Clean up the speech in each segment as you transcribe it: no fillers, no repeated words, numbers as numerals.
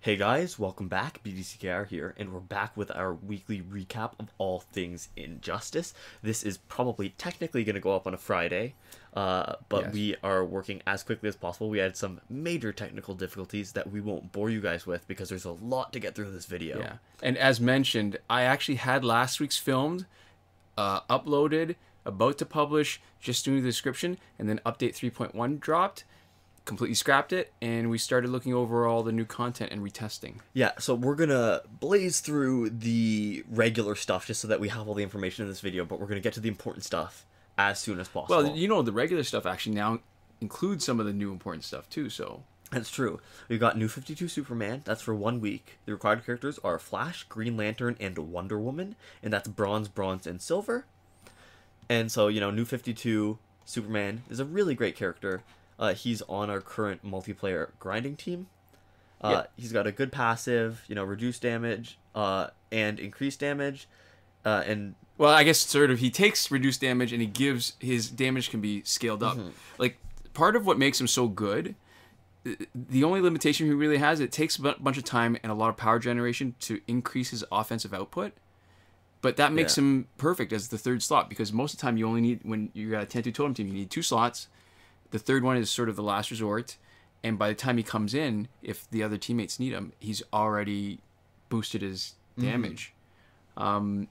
Hey guys, welcome back. BDCKR here, and we're back with our weekly recap of all things Injustice. This is probably technically going to go up on a Friday, but Yes. we are working as quickly as possible. We had some major technical difficulties that we won't bore you guys with because there's a lot to get through this video. Yeah. And as mentioned, I actually had last week's filmed, uploaded, about to publish, just doing the description, and then update 3.1 dropped, completely scrapped it, and we started looking over all the new content and retesting. Yeah, so we're going to blaze through the regular stuff just so that we have all the information in this video, but we're going to get to the important stuff as soon as possible. Well, you know, the regular stuff actually now includes some of the new important stuff too, so... That's true. We've got New 52 Superman. That's for 1 week. The required characters are Flash, Green Lantern, and Wonder Woman. And that's bronze, and silver. And so, you know, New 52 Superman is a really great character. He's on our current multiplayer grinding team. He's got a good passive, you know, reduced damage and increased damage. Well, I guess sort of he takes reduced damage and he gives... His damage can be scaled up. Like, part of what makes him so good... The only limitation he really has, it takes a bunch of time and a lot of power generation to increase his offensive output. But that makes him perfect as the third slot, because most of the time you only need, when you got a 10-2 totem team, you need 2 slots. The third one is sort of the last resort. And by the time he comes in, if the other teammates need him, he's already boosted his damage. And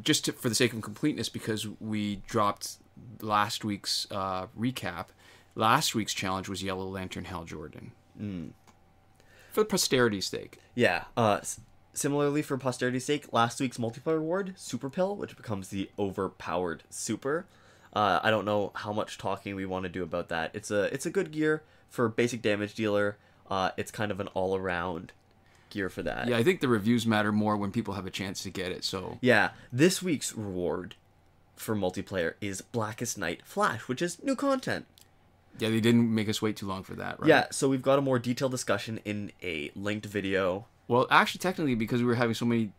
just for the sake of completeness, because we dropped last week's recap, last week's challenge was Yellow Lantern Hal Jordan. For posterity's sake. Yeah. Similarly, for posterity's sake, last week's multiplayer reward, Super Pill, which becomes the overpowered super. I don't know how much talking we want to do about that. It's a good gear for basic damage dealer. It's kind of an all-around gear for that. Yeah, I think the reviews matter more when people have a chance to get it, so... Yeah, this week's reward for multiplayer is Blackest Night Flash, which is new content. Yeah, they didn't make us wait too long for that, right? Yeah, so we've got a more detailed discussion in a linked video. Well, actually, technically, because we were having so many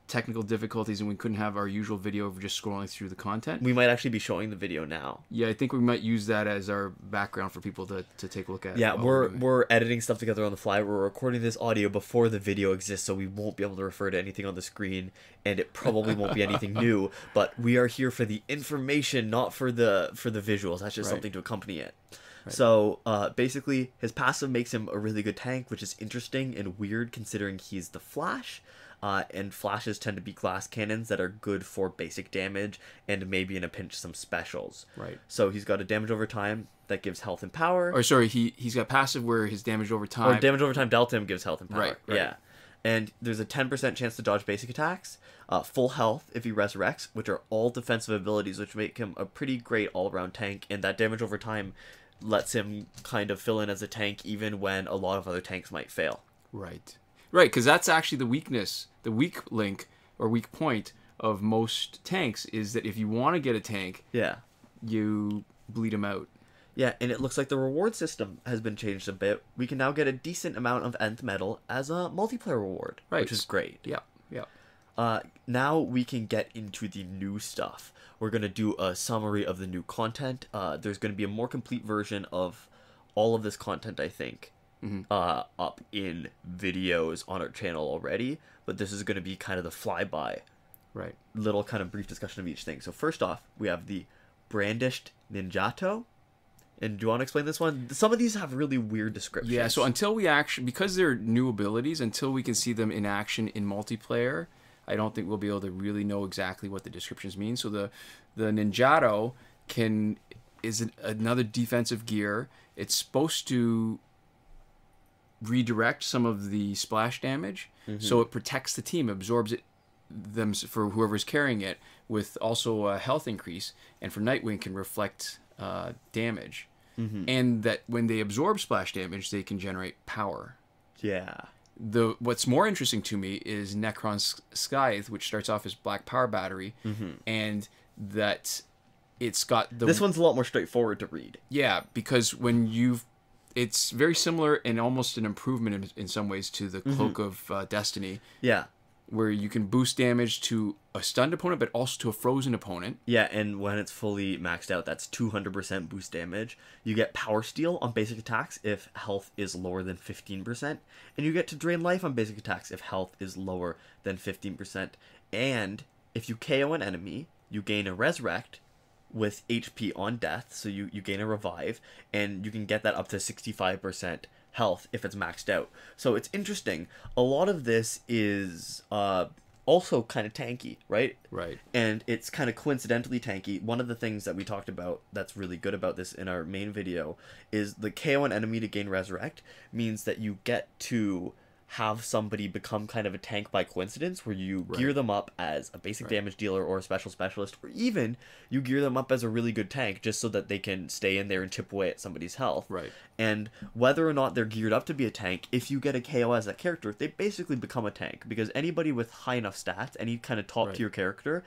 technical difficulties and we couldn't have our usual video of just scrolling through the content. We might actually be showing the video now. Yeah, I think we might use that as our background for people to take a look at. Yeah, we're editing stuff together on the fly. We're recording this audio before the video exists, so we won't be able to refer to anything on the screen, and it probably won't be anything new, but we are here for the information, not for the visuals. That's just something to accompany it. Right. So, basically, his passive makes him a really good tank, which is interesting and weird considering he's the Flash. And Flashes tend to be glass cannons that are good for basic damage and maybe in a pinch some specials. Right. So he's got a damage over time that gives health and power. Or sorry, he's got passive where his damage over time... Or damage over time delta him gives health and power. Right. Yeah. And there's a 10% chance to dodge basic attacks. Full health if he resurrects, which are all defensive abilities, which make him a pretty great all-around tank. And that damage over time lets him kind of fill in as a tank even when a lot of other tanks might fail. Right. Right, because that's actually the weakness, the weak link or weak point of most tanks is that if you want to get a tank, you bleed them out. Yeah, and it looks like the reward system has been changed a bit. We can now get a decent amount of nth metal as a multiplayer reward, which is great. Yeah, yeah. Now we can get into the new stuff. We're going to do a summary of the new content. There's going to be a more complete version of all of this content, I think. Up in videos on our channel already, but this is going to be kind of the flyby, right? Little kind of brief discussion of each thing. So first off, we have the brandished Ninjato, and do you want to explain this one? Some of these have really weird descriptions. Yeah, so until we actually, because they're new abilities, until we can see them in action in multiplayer, I don't think we'll be able to really know exactly what the descriptions mean. So the Ninjato is another defensive gear. It's supposed to redirect some of the splash damage, so it protects the team, absorbs them for whoever's carrying it, with also a health increase, and for Nightwing can reflect damage, and that when they absorb splash damage, they can generate power. Yeah. What's more interesting to me is Necron's Scythe, which starts off as Black Power Battery, and that it's got the... This one's a lot more straightforward to read. Yeah, because it's very similar and almost an improvement in some ways to the Cloak of Destiny. Yeah. where you can boost damage to a stunned opponent, but also to a frozen opponent. Yeah, and when it's fully maxed out, that's 200% boost damage. You get Power Steal on basic attacks if health is lower than 15%. And you get to Drain Life on basic attacks if health is lower than 15%. And if you KO an enemy, you gain a Resurrect with HP on death, so you gain a Revive, and you can get that up to 65% health if it's maxed out. So it's interesting. A lot of this is also kind of tanky, right? Right. And it's kind of coincidentally tanky. One of the things that we talked about that's really good about this in our main video is the KO an enemy to gain Resurrect means that you get to have somebody become kind of a tank by coincidence, where you gear them up as a basic damage dealer or a special specialist, or even you gear them up as a really good tank just so that they can stay in there and chip away at somebody's health. Right. And whether or not they're geared up to be a tank, if you get a KO as that character, they basically become a tank, because anybody with high enough stats, any kind of top tier character,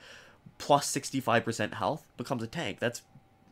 plus 65% health becomes a tank. That's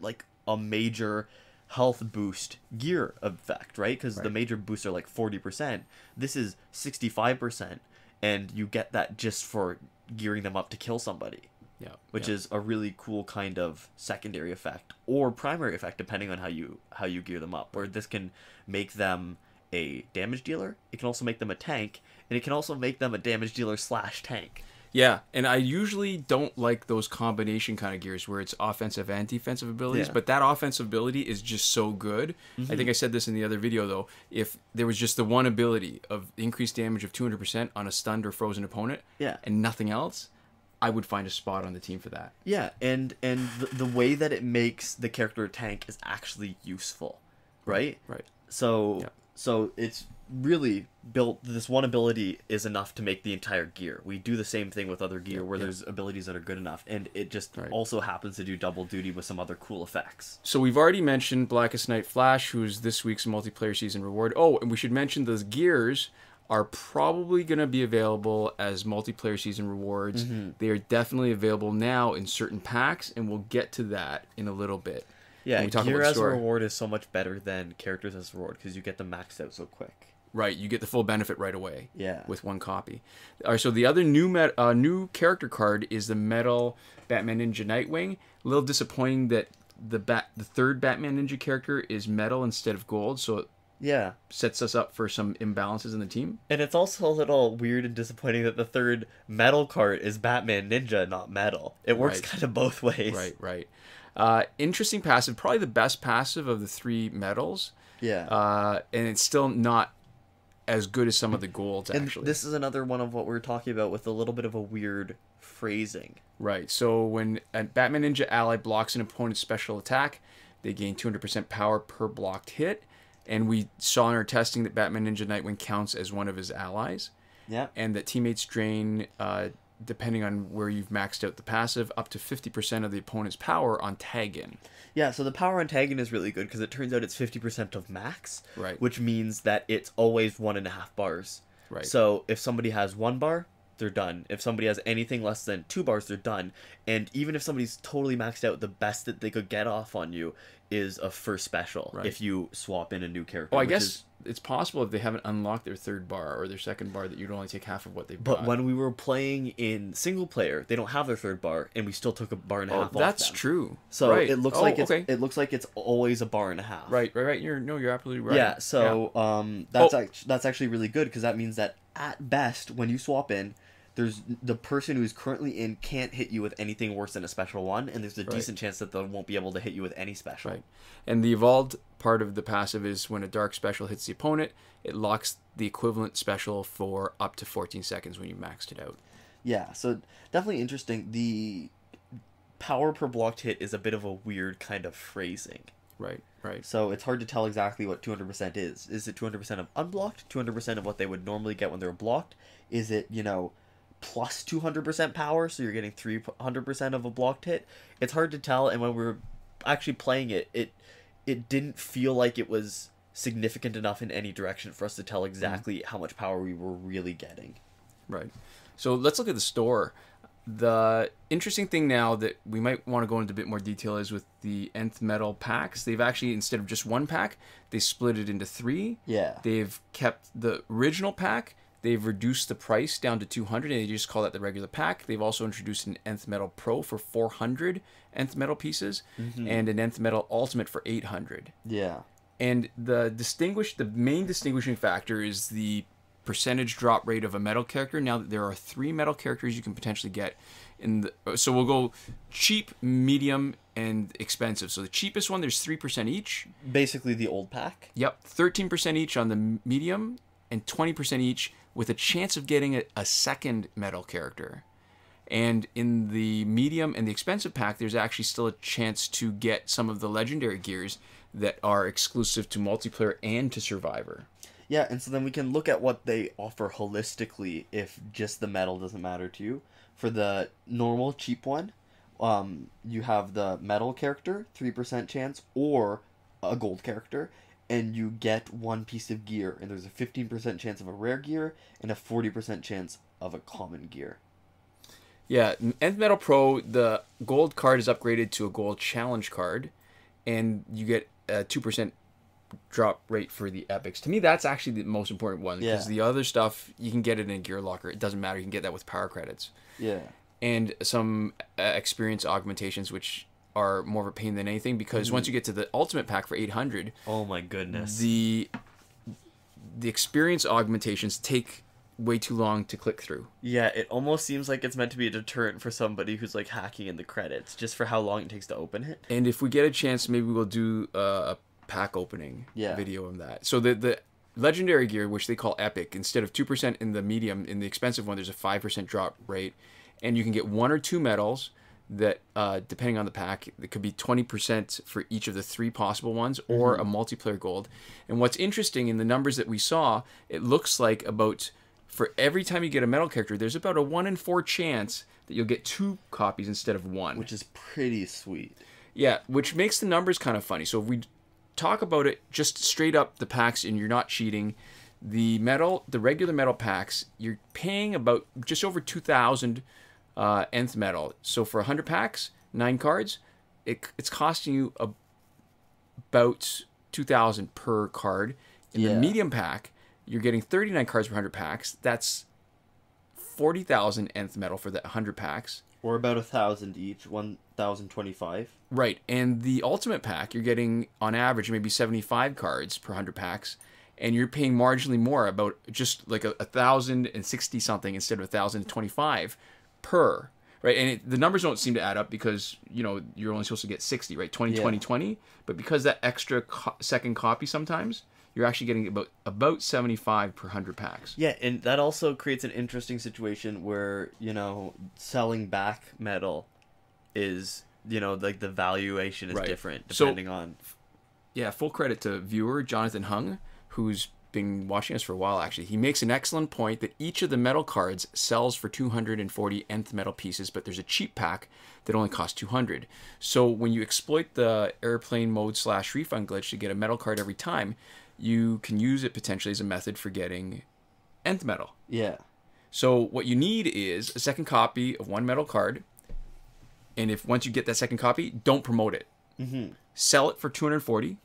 like a major health boost gear effect, right? Because the major boosts are like 40%. This is 65%, and you get that just for gearing them up to kill somebody. Yeah, which is a really cool kind of secondary effect or primary effect, depending on how you gear them up. Where this can make them a damage dealer, it can also make them a tank, and it can also make them a damage dealer / tank. Yeah, and I usually don't like those combination kind of gears where it's offensive and defensive abilities, but that offensive ability is just so good. I think I said this in the other video, though. If there was just the one ability of increased damage of 200% on a stunned or frozen opponent and nothing else, I would find a spot on the team for that. Yeah, and the way that it makes the character a tank is actually useful, right? Right. So it's really built, this one ability is enough to make the entire gear. We do the same thing with other gear where there's abilities that are good enough, and it just also happens to do double duty with some other cool effects. So we've already mentioned Blackest Night Flash, who is this week's multiplayer season reward. Oh, and we should mention those gears are probably going to be available as multiplayer season rewards. They are definitely available now in certain packs, and we'll get to that in a little bit. Yeah, gear as a reward is so much better than characters as a reward, because you get them maxed out so quick. Right, you get the full benefit right away. Yeah. With one copy. All right, so the other new character card is the Metal Batman Ninja Nightwing. A little disappointing that the third Batman Ninja character is metal instead of gold, so it sets us up for some imbalances in the team. And it's also a little weird and disappointing that the third metal card is Batman Ninja, not metal. It works kind of both ways. Right. Interesting passive, probably the best passive of the three metals. Yeah. And it's still not as good as some of the golds, actually. And this is another one of what we were talking about with a little bit of a weird phrasing. Right. So when a Batman Ninja ally blocks an opponent's special attack, they gain 200% power per blocked hit. And we saw in our testing that Batman Ninja Nightwing counts as one of his allies. Yeah. And that teammates drain, depending on where you've maxed out the passive, up to 50% of the opponent's power on tag-in. Yeah, so the power on tag-in is really good because it turns out it's 50% of max. Right. Which means that it's always 1.5 bars. Right. So if somebody has 1 bar, they're done. If somebody has anything less than 2 bars, they're done. And even if somebody's totally maxed out, the best that they could get off on you is a first special if you swap in a new character. Oh, I guess it's possible if they haven't unlocked their third bar or their second bar that you'd only take half of what they've got. But when we were playing in single player, they don't have their third bar, and we still took a bar and a half off them. That's true. So it looks it looks like it's always a bar and a half. Right. You're absolutely right. Yeah. So that's actually really good, because that means that at best, when you swap in, there's the person who's currently in can't hit you with anything worse than a special one, and there's a decent chance that they won't be able to hit you with any special. Right. And the evolved part of the passive is when a dark special hits the opponent, it locks the equivalent special for up to 14 seconds when you maxed it out. Yeah, so definitely interesting. The power per blocked hit is a bit of a weird kind of phrasing. Right. So it's hard to tell exactly what 200% is. Is it 200% of unblocked? 200% of what they would normally get when they're blocked? Is it, plus 200% power, so you're getting 300% of a blocked hit? It's hard to tell, and when we were actually playing it, it didn't feel like it was significant enough in any direction for us to tell exactly how much power we were really getting. Right. So let's look at the store. The interesting thing now that we might want to go into a bit more detail is with the Nth Metal packs. They've actually, instead of just one pack, they split it into 3. Yeah. They've kept the original pack. they've reduced the price down to 200, and they just call that the regular pack. They've also introduced an Nth Metal Pro for 400 Nth Metal pieces, and an Nth Metal Ultimate for 800. Yeah. And the main distinguishing factor is the percentage drop rate of a metal character. Now that there are 3 metal characters you can potentially get so we'll go cheap, medium, and expensive. So the cheapest one, there's 3% each. Basically the old pack. Yep, 13% each on the medium, and 20% each with a chance of getting a second metal character. And in the medium and the expensive pack, there's actually still a chance to get some of the legendary gears that are exclusive to multiplayer and to Survivor. Yeah, and so then we can look at what they offer holistically if just the metal doesn't matter to you. For the normal cheap one, you have the metal character, 3% chance, or a gold character, and you get 1 piece of gear, and there's a 15% chance of a rare gear and a 40% chance of a common gear. Yeah, Nth Metal Pro, the gold card is upgraded to a gold challenge card, and you get a 2% drop rate for the epics. To me, that's actually the most important one, because the other stuff, you can get it in a gear locker. It doesn't matter. You can get that with power credits. Yeah. And some experience augmentations, which are more of a pain than anything, because once you get to the ultimate pack for 800, oh my goodness, the experience augmentations take way too long to click through. Yeah, it almost seems like it's meant to be a deterrent for somebody who's like hacking in the credits, just for how long it takes to open it. And if we get a chance, maybe we'll do a pack opening video on that. So the legendary gear, which they call epic, instead of 2% in the medium, in the expensive one, there's a 5% drop rate, and you can get 1 or 2 medals that, depending on the pack, it could be 20% for each of the 3 possible ones, or a multiplayer gold. And what's interesting in the numbers that we saw, it looks like about, for every time you get a metal character, there's about a 1 in 4 chance that you'll get 2 copies instead of 1. Which is pretty sweet. Yeah, which makes the numbers kind of funny. So if we talk about it just straight up, the packs, and you're not cheating, the regular metal packs, you're paying about just over 2,000 Nth Metal. So for 100 packs, 9 cards, it's costing you about 2,000 per card. In the medium pack, you're getting 39 cards per 100 packs. That's 40,000 Nth Metal for the 100 packs. Or about 1,000 each, 1,025. Right, and the ultimate pack, you're getting, on average, maybe 75 cards per 100 packs, and you're paying marginally more, about just like 1,060 something instead of 1,025 per, right? And the numbers don't seem to add up, because, you know, you're only supposed to get 60, right? 20, 20, 20. But because that extra second copy sometimes, you're actually getting about 75 per 100 packs. Yeah, and that also creates an interesting situation where, you know, selling back metal is, you know, like the valuation is different depending on. Yeah, full credit to viewer Jonathan Hung, who's been watching us for a while, actually. He makes an excellent point that each of the metal cards sells for 240 Nth Metal pieces, but there's a cheap pack that only costs 200. So when you exploit the airplane mode / refund glitch to get a metal card every time, you can use it potentially as a method for getting Nth Metal. Yeah. So what you need is a second copy of one metal card, and once you get that second copy, don't promote it. Sell it for 240,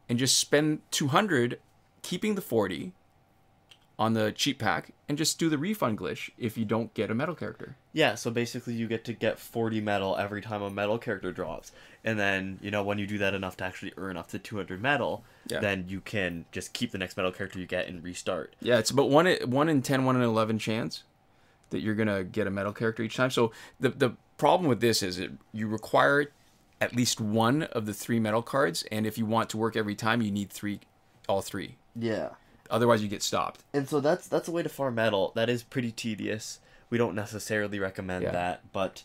and just spend 200 keeping the 40 on the cheap pack, and just do the refund glitch if you don't get a metal character. Yeah, so basically you get to get 40 metal every time a metal character drops. And then, you know, when you do that enough to actually earn up to 200 metal, then you can just keep the next metal character you get and restart. Yeah, it's about 1 in 10, 1 in 11 chance that you're going to get a metal character each time. So the problem with this is you require at least 1 of the 3 metal cards, and if you want to work every time, you need all 3. Yeah. Otherwise, you get stopped. And so that's a way to farm metal. That is pretty tedious. We don't necessarily recommend that, but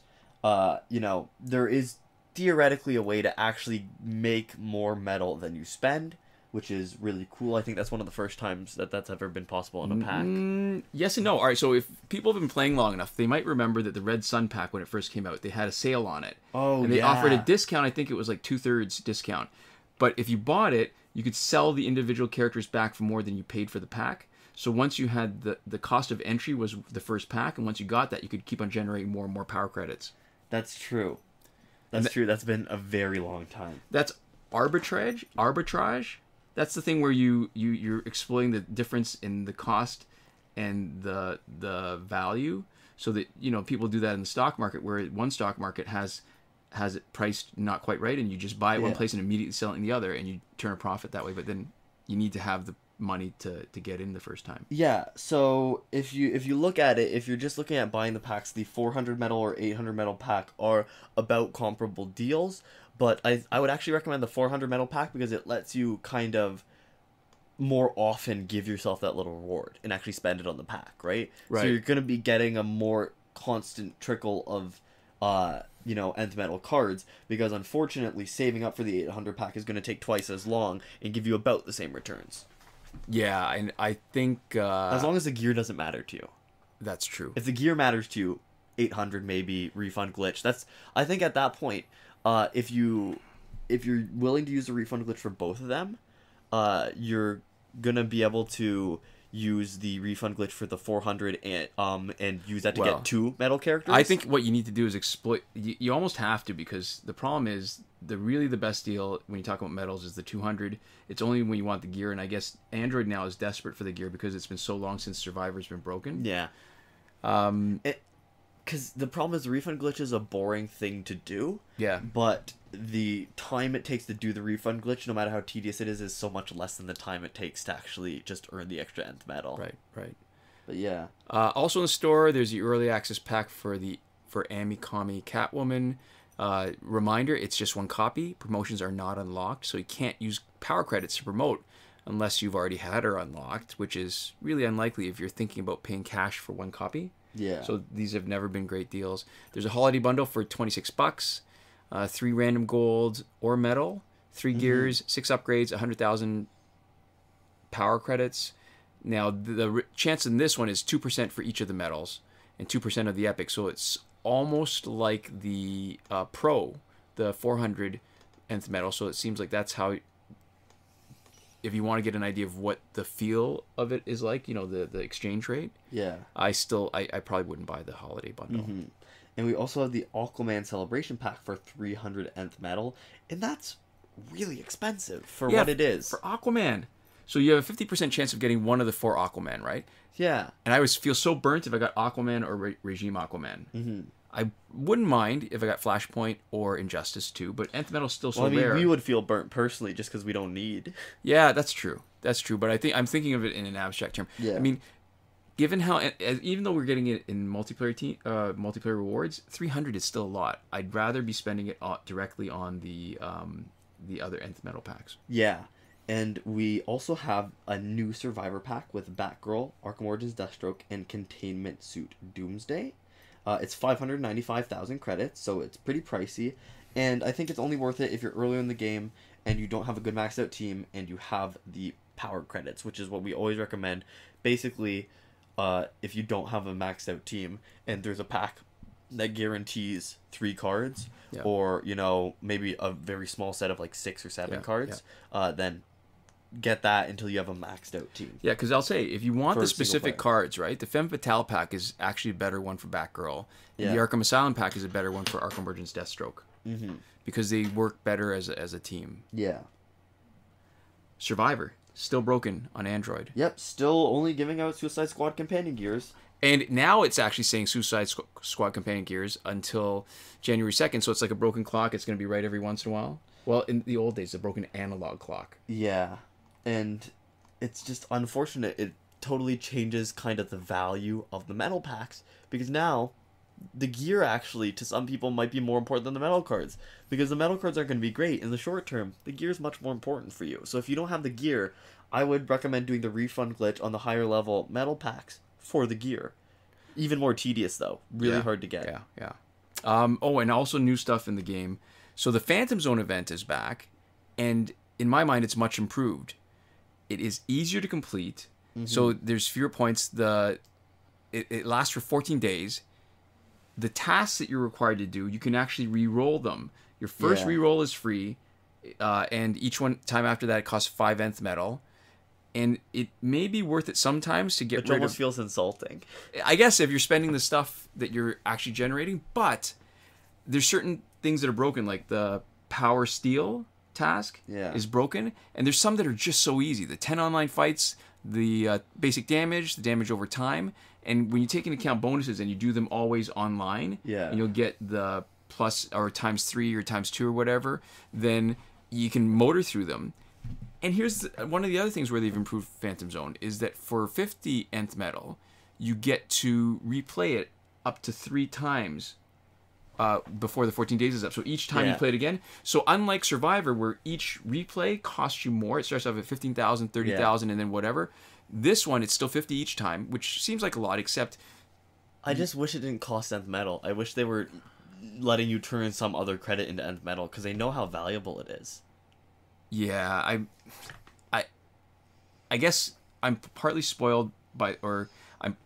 you know, there is theoretically a way to actually make more metal than you spend, which is really cool. I think that's one of the first times that's ever been possible in a pack. Yes and no. All right, so if people have been playing long enough, they might remember that the Red Sun Pack, when it first came out, they had a sale on it. Oh, and they offered a discount. I think it was like 2/3 discount. But if you bought it, you could sell the individual characters back for more than you paid for the pack. So once you had the cost of entry was the first pack, and once you got that, you could keep on generating more and more power credits. That's true. That's true. That's been a very long time. That's arbitrage. That's the thing where you're exploiting the difference in the cost and the value, so that people do that in the stock market, where one stock market has it priced not quite right, and you just buy it one place and immediately sell it in the other, and you turn a profit that way. But then you need to have the money to get in the first time. Yeah, so if you look at it, if you're just looking at buying the packs, the 400 metal or 800 metal pack are about comparable deals, but I would actually recommend the 400 metal pack because it lets you kind of more often give yourself that little reward and actually spend it on the pack, right? So you're going to be getting a more constant trickle of nth metal cards, because unfortunately saving up for the 800 pack is going to take twice as long and give you about the same returns. Yeah, and I think as long as the gear doesn't matter to you. That's true. If the gear matters to you, 800 maybe, refund glitch. I think at that point, if you're willing to use the refund glitch for both of them, you're gonna be able to use the refund glitch for the 400 and use that to get 2 metal characters. I think what you need to do is exploit. You almost have to, because the problem is the best deal when you talk about metals is the 200. It's only when you want the gear, and I guess Android now is desperate for the gear because it's been so long since Survivor's been broken. Yeah. Because the problem is the refund glitch is a boring thing to do. Yeah. But the time it takes to do the refund glitch, no matter how tedious it is so much less than the time it takes to actually just earn the extra nth metal. Right. But yeah. Also in the store, there's the early access pack for Amikami Catwoman. Reminder, it's just 1 copy. Promotions are not unlocked, so you can't use power credits to promote unless you've already had her unlocked, which is really unlikely if you're thinking about paying cash for 1 copy. Yeah. So these have never been great deals. There's a holiday bundle for $26, 3 random gold or metal, 3 gears, 6 upgrades, 100,000 power credits. Now the chance in this one is 2% for each of the metals and 2% of the epic. So it's almost like the Pro, the 400 nth metal. So it seems like that's how, if you want to get an idea of what the feel of it is like, the exchange rate. Yeah. I probably wouldn't buy the holiday bundle. Mm-hmm. And we also have the Aquaman Celebration Pack for 300 nth metal, and that's really expensive for what it is. For Aquaman. So you have a 50% chance of getting one of the 4 Aquaman, right? Yeah. And I always feel so burnt if I got Aquaman or Regime Aquaman. Mm-hmm. I wouldn't mind if I got Flashpoint or Injustice 2, but nth metal's still so rare. We would feel burnt personally just because we don't need. Yeah, that's true. But I'm thinking of it in an abstract term. Yeah. I mean, given how, even though we're getting it in multiplayer rewards, 300 is still a lot. I'd rather be spending it directly on the other nth metal packs. Yeah. And we also have a new Survivor pack with Batgirl, Arkham Origins Deathstroke, and Containment Suit Doomsday. It's 595,000 credits, so it's pretty pricey. And I think it's only worth it if you're earlier in the game and you don't have a good maxed out team and you have the power credits, which is what we always recommend. Basically, if you don't have a maxed out team and there's a pack that guarantees 3 cards, or maybe a very small set of like 6 or 7 cards, then get that until you have a maxed out team. Yeah, because I'll say, if you want the specific cards, right, the Femme Fatale pack is actually a better one for Batgirl, and the Arkham Asylum pack is a better one for Arkham Origins Deathstroke, because they work better as a team. Yeah. Survivor, still broken on Android. Yep, still only giving out Suicide Squad companion gears. And now it's actually saying Suicide Squad companion gears until January 2nd, so it's like a broken clock. It's going to be right every once in a while. Well, in the old days, a broken analog clock. Yeah. And it's just unfortunate. It totally changes kind of the value of the metal packs, because now the gear actually to some people might be more important than the metal cards, because the metal cards aren't going to be great in the short term. The gear is much more important for you. So if you don't have the gear, I would recommend doing the refund glitch on the higher level metal packs for the gear. Even more tedious though. Really hard to get. Yeah. And also new stuff in the game. So the Phantom Zone event is back, and in my mind it's much improved. It is easier to complete, so there's fewer points. It lasts for 14 days. The tasks that you're required to do, you can actually re-roll them. Your first re-roll is free, and each one time after that it costs 5 nth metal. And it may be worth it sometimes to get rid of... Which almost feels insulting. I guess if you're spending the stuff that you're actually generating, but there's certain things that are broken, like the Power Steel task is broken, and there's some that are just so easy. The 10 online fights, the basic damage, the damage over time, and when you take into account bonuses and you do them always online, Yeah. and you'll get the plus or ×3 or ×2 or whatever, then you can motor through them. And here's one of the other things where they've improved Phantom Zone is that for 50 nth metal, you get to replay it up to 3 times before the 14 days is up. So each time you play it again. So unlike Survivor, where each replay costs you more, it starts off at 15,000, 30,000, and then whatever. This one, it's still 50 each time, which seems like a lot, except... I just wish it didn't cost nth metal. I wish they were letting you turn some other credit into nth metal, because they know how valuable it is. Yeah, I guess I'm partly spoiled by, or I'm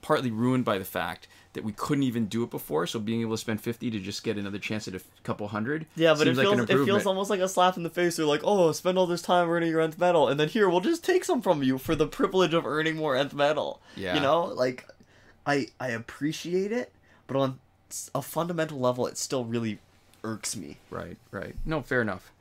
partly ruined by the fact that we couldn't even do it before, so being able to spend 50 to just get another chance at a couple hundred, yeah, but seems it feels almost like a slap in the face. They're like, oh, spend all this time earning your nth metal, and then here, we'll just take some from you for the privilege of earning more nth metal. Yeah. You know, like, I appreciate it, but on a fundamental level, it still really irks me. Right. No, fair enough.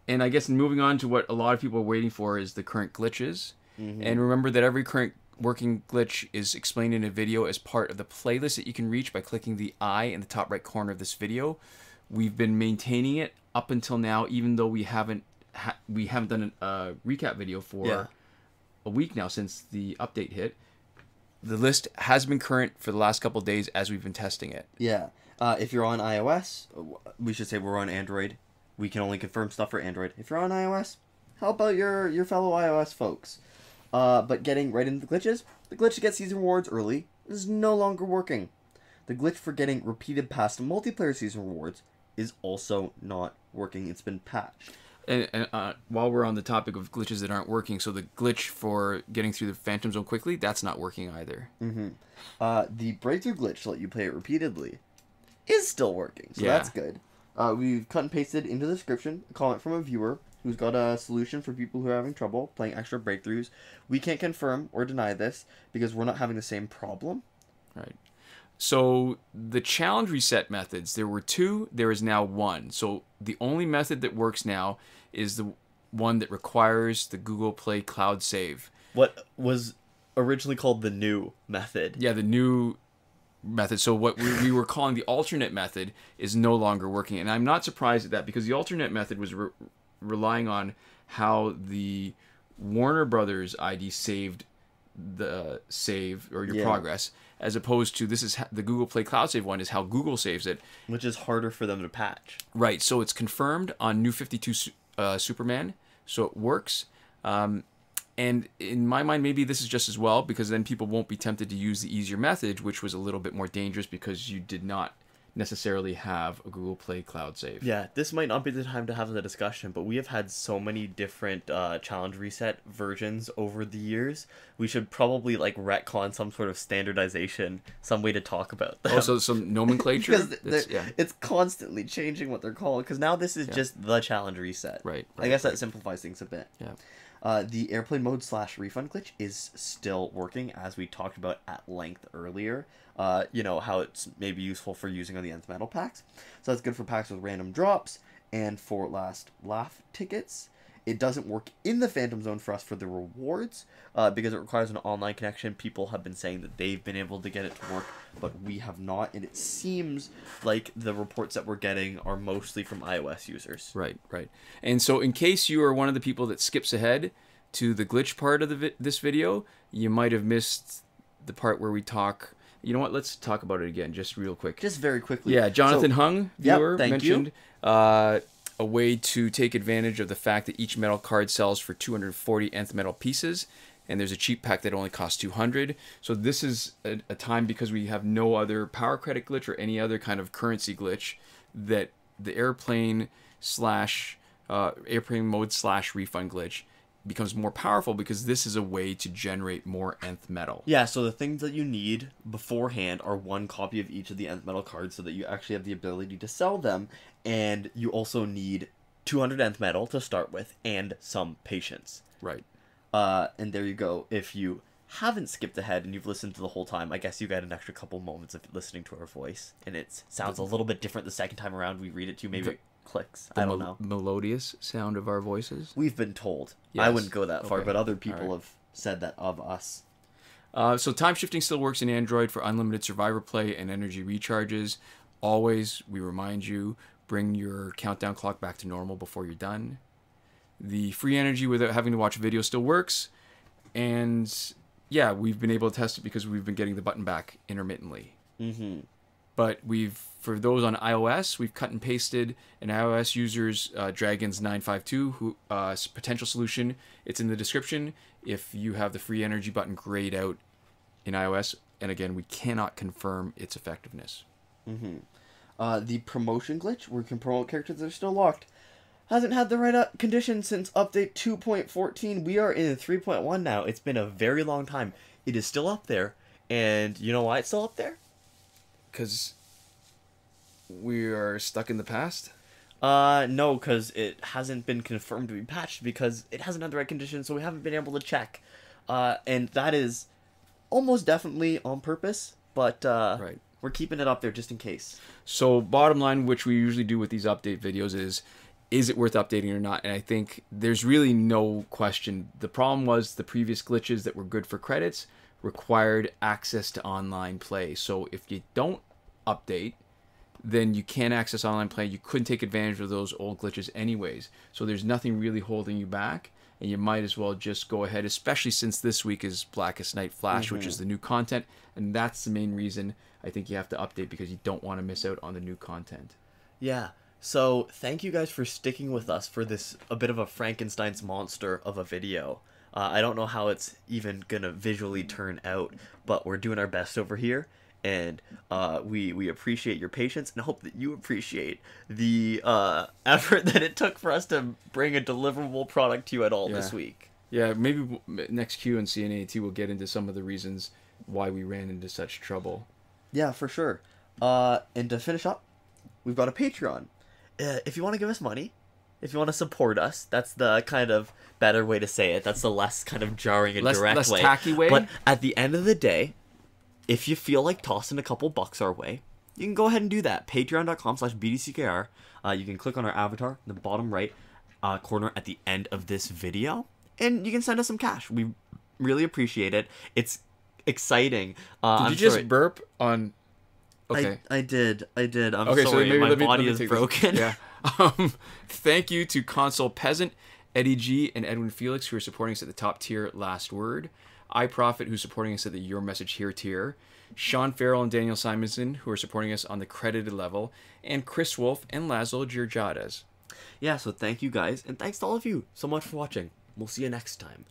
And I guess moving on to what a lot of people are waiting for is the current glitches. Mm-hmm. And remember that every current working glitch is explained in a video as part of the playlist that you can reach by clicking the I in the top right corner of this video. We've been maintaining it up until now, even though we haven't done a recap video for a week now since the update hit. The list has been current for the last couple of days as we've been testing it. Yeah. If you're on iOS, we should say we're on Android. We can only confirm stuff for Android. If you're on iOS, how about your fellow iOS folks? But getting right into the glitches, the glitch to get season rewards early is no longer working. The glitch for getting repeated past multiplayer season rewards is also not working. It's been patched. And while we're on the topic of glitches that aren't working, so the glitch for getting through the Phantom Zone quickly, that's not working either. Mm-hmm. The breakthrough glitch to let you play it repeatedly is still working, so that's good. We've cut and pasted into the description a comment from a viewer who's got a solution for people who are having trouble playing extra breakthroughs. We can't confirm or deny this because we're not having the same problem. Right. So the challenge reset methods, there were 2, there is now 1. So the only method that works now is the one that requires the Google Play Cloud Save. What was originally called the new method. Yeah, the new method. So what we were calling the alternate method is no longer working. And I'm not surprised at that because the alternate method was relying on how the Warner Brothers ID saved the save or your progress, as opposed to this is the Google Play Cloud Save one is how Google saves it, which is harder for them to patch. Right. So it's confirmed on New 52 Superman, so it works. And in my mind, maybe this is just as well, because then people won't be tempted to use the easier method, which was a little bit more dangerous because you did not necessarily have a Google Play Cloud Save. Yeah, this might not be the time to have the discussion, but we have had so many different challenge reset versions over the years. We should probably like retcon some sort of standardization, some way to talk about them. Also, some nomenclature. Because it's constantly changing what they're called. Because now this is just the challenge reset. Right. I guess that simplifies things a bit. Yeah. The airplane mode / refund glitch is still working, as we talked about at length earlier. You know, how it's maybe useful for using on the nth metal packs. So that's good for packs with random drops and for last laugh tickets. It doesn't work in the Phantom Zone for us for the rewards because it requires an online connection. People have been saying that they've been able to get it to work, but we have not. And it seems like the reports that we're getting are mostly from iOS users. Right. And so in case you are one of the people that skips ahead to the glitch part of this video, you might have missed the part where we talk... You know what? Let's talk about it again, just real quick. Just very quickly. Yeah, Jonathan Hung, viewer, mentioned a way to take advantage of the fact that each metal card sells for 240 nth metal pieces, and there's a cheap pack that only costs 200. So this is a time, because we have no other power credit glitch or any other kind of currency glitch, that the airplane mode / refund glitch becomes more powerful, because this is a way to generate more nth metal. Yeah, so the things that you need beforehand are 1 copy of each of the nth metal cards so that you actually have the ability to sell them, and you also need 200 nth metal to start with and some patience. Right. And there you go. If you haven't skipped ahead and you've listened to the whole time, I guess you got an extra couple moments of listening to our voice, and it sounds a little bit different the second time around we read it to you. Maybe clicks. I don't know. Melodious sound of our voices. We've been told. Yes. I wouldn't go that far, but other people have said that of us. So time shifting still works in Android for unlimited survivor play and energy recharges. Always, we remind you, bring your countdown clock back to normal before you're done. The free energy without having to watch a video still works. And yeah, we've been able to test it because we've been getting the button back intermittently. But for those on iOS, we've cut and pasted an iOS user's Dragons952 who potential solution. It's in the description if you have the free energy button grayed out in iOS. And again, we cannot confirm its effectiveness. The promotion glitch, where you can promote characters that are still locked, hasn't had the right conditions since update 2.14. We are in 3.1 now. It's been a very long time. It is still up there. And you know why it's still up there? Because we are stuck in the past? No, because it hasn't been confirmed to be patched because it hasn't had the right conditions, so we haven't been able to check. And that is almost definitely on purpose, but right. We're keeping it up there just in case. So bottom line, which we usually do with these update videos is it worth updating or not? And I think there's really no question. The problem was the previous glitches that were good for credits required access to online play. So if you don't update, then you can't access online play. You couldn't take advantage of those old glitches anyways. So there's nothing really holding you back. And you might as well just go ahead, especially since this week is Blackest Night Flash, which is the new content. And that's the main reason I think you have to update, because you don't want to miss out on the new content. Yeah. So thank you guys for sticking with us for this, a bit of a Frankenstein's monster of a video. I don't know how it's even going to visually turn out, but we're doing our best over here. And we appreciate your patience and hope that you appreciate the effort that it took for us to bring a deliverable product to you at all this week. Yeah, maybe next Q and CNAT will get into some of the reasons why we ran into such trouble. Yeah, for sure. And to finish up, we've got a Patreon. If you want to give us money, if you want to support us, that's the kind of better way to say it. That's the less kind of jarring and direct less way. tacky way. But at the end of the day, if you feel like tossing a couple bucks our way, you can go ahead and do that. Patreon.com/BDCKR. You can click on our avatar in the bottom right corner at the end of this video, and you can send us some cash. We really appreciate it. It's exciting. Did you just burp on... Okay. I did. I'm okay, sorry. So my body is broken. Yeah. Thank you to Console Peasant, Eddie G, and Edwin Felix, who are supporting us at the top tier Last Word. iProfit, who's supporting us at the Your Message Here tier. Sean Farrell and Daniel Simonson, who are supporting us on the credited level. And Chris Wolf and Laszlo Georgiades. Yeah, so thank you guys. And thanks to all of you so much for watching. We'll see you next time.